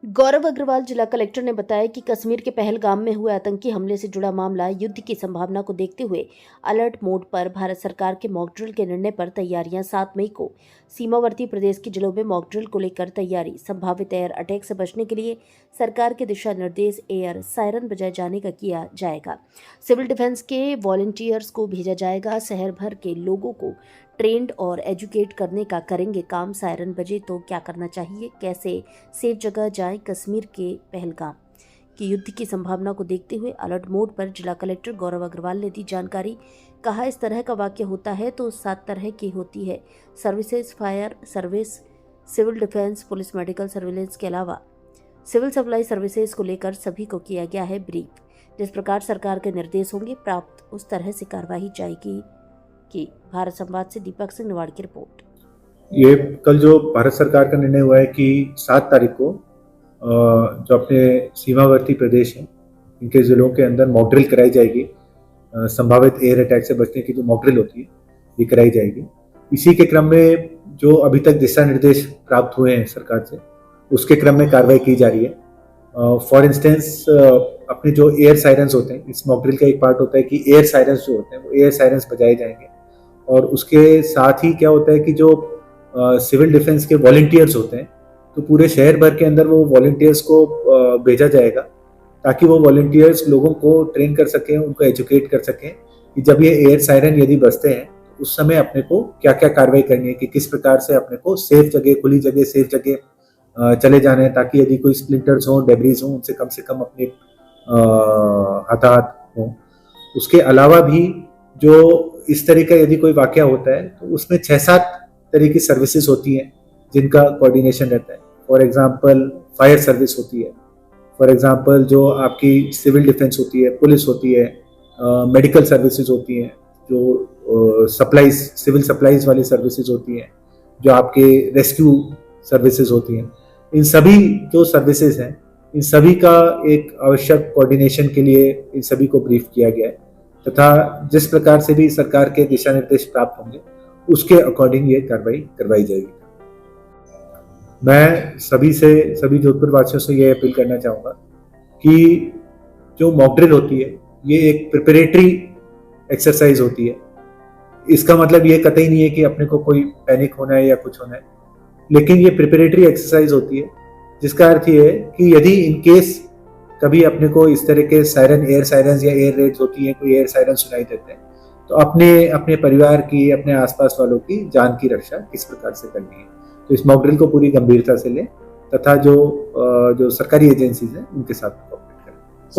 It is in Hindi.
गौरव अग्रवाल जिला कलेक्टर ने बताया कि कश्मीर के पहलगाम में हुए आतंकी हमले से जुड़ा मामला युद्ध की संभावना को देखते हुए अलर्ट मोड पर भारत सरकार के मॉक ड्रिल के निर्णय पर तैयारियां 7 मई को सीमावर्ती प्रदेश के जिलों में मॉक ड्रिल को लेकर तैयारी। संभावित एयर अटैक से बचने के लिए सरकार के दिशा निर्देश एयर सायरन बजाए जाने का किया जाएगा। सिविल डिफेंस के वॉलंटियर्स को भेजा जाएगा। शहर भर के लोगों को ट्रेंड और एजुकेट करने का करेंगे काम। सायरन बजे तो क्या करना चाहिए, कैसे सेफ जगह जाएं। कश्मीर के पहलगाम की युद्ध की संभावना को देखते हुए अलर्ट मोड पर जिला कलेक्टर गौरव अग्रवाल ने दी जानकारी। कहा, इस तरह का वाक्य होता है तो 7 तरह की होती है services, fire service, civil defence, police, medical surveillance के अलावा सिविल सप्लाई सर्विसेज को लेकर सभी को किया गया है ब्रीफ। जिस प्रकार सरकार के निर्देश होंगे प्राप्त उस तरह से कार्रवाई जाएगी। की भारत संवाद से दीपक सिंह निवाड़ की रिपोर्ट। ये कल जो भारत सरकार का निर्णय हुआ है कि 7 तारीख को जो अपने सीमावर्ती प्रदेश हैं इनके जिलों के अंदर मॉक ड्रिल कराई जाएगी। संभावित एयर अटैक से बचने की जो मॉक ड्रिल होती है ये कराई जाएगी। इसी के क्रम में जो अभी तक दिशा निर्देश प्राप्त हुए हैं सरकार से उसके क्रम में कार्रवाई की जा रही है। फॉर इंस्टेंस अपने जो एयर सायरन्स होते हैं, इस मॉक ड्रिल का एक पार्ट होता है कि एयर सायरन्स जो होते हैं वो एयर सायरन्स बजाए जाएंगे। और उसके साथ ही क्या होता है कि जो सिविल डिफेंस के वॉलंटियर्स होते हैं तो पूरे शहर भर के अंदर वो वॉलंटियर्स को भेजा जाएगा ताकि वो वॉलंटियर्स लोगों को ट्रेन कर सकें, उनको एजुकेट कर सकें कि जब ये एयर सायरन यदि बजते हैं तो उस समय अपने को क्या क्या कार्रवाई करनी है, कि किस प्रकार से अपने को सेफ जगह, खुली जगह, सेफ जगह चले जाने हैं ताकि यदि कोई स्प्लिंटर्स हों, डेब्रीज हों, उनसे कम से कम अपने हताहत हों। उसके अलावा भी जो इस तरह का यदि कोई वाकया होता है तो उसमें 6-7 तरह की सर्विसेज होती हैं जिनका कोऑर्डिनेशन रहता है। फॉर एग्जांपल फायर सर्विस होती है, फॉर एग्जांपल जो आपकी सिविल डिफेंस होती है, पुलिस होती है, मेडिकल सर्विसेज होती हैं, जो सप्लाईज, सिविल सप्लाईज वाली सर्विसेज होती हैं, जो आपके रेस्क्यू सर्विसेज होती हैं। इन सभी जो सर्विसेज हैं इन सभी का एक आवश्यक कोऑर्डिनेशन के लिए इन सभी को ब्रीफ किया गया है तथा जिस प्रकार से भी सरकार के दिशा निर्देश प्राप्त होंगे उसके अकॉर्डिंग ये कार्रवाई करवाई जाएगी। मैं सभी जोधपुर वासियों से ये अपील करना चाहूँगा कि जो मॉक ड्रिल होती है ये एक प्रिपरेटरी एक्सरसाइज होती है। इसका मतलब ये कतई नहीं है कि अपने को कोई पैनिक होना है या कुछ होना है, लेकिन ये प्रिपरेटरी एक्सरसाइज होती है जिसका अर्थ ये है कि यदि इन केस कभी अपने को इस तरह के सायरन, एयर सायरन्स या एयर रेड्स होती हैं, कोई एयर सायरन सुनाई देते हैं तो अपने परिवार की, अपने आसपास वालों की जान की रक्षा किस प्रकार से करनी है। तो इस मॉक ड्रिल को पूरी गंभीरता से लें तथा जो सरकारी एजेंसीज हैं उनके साथ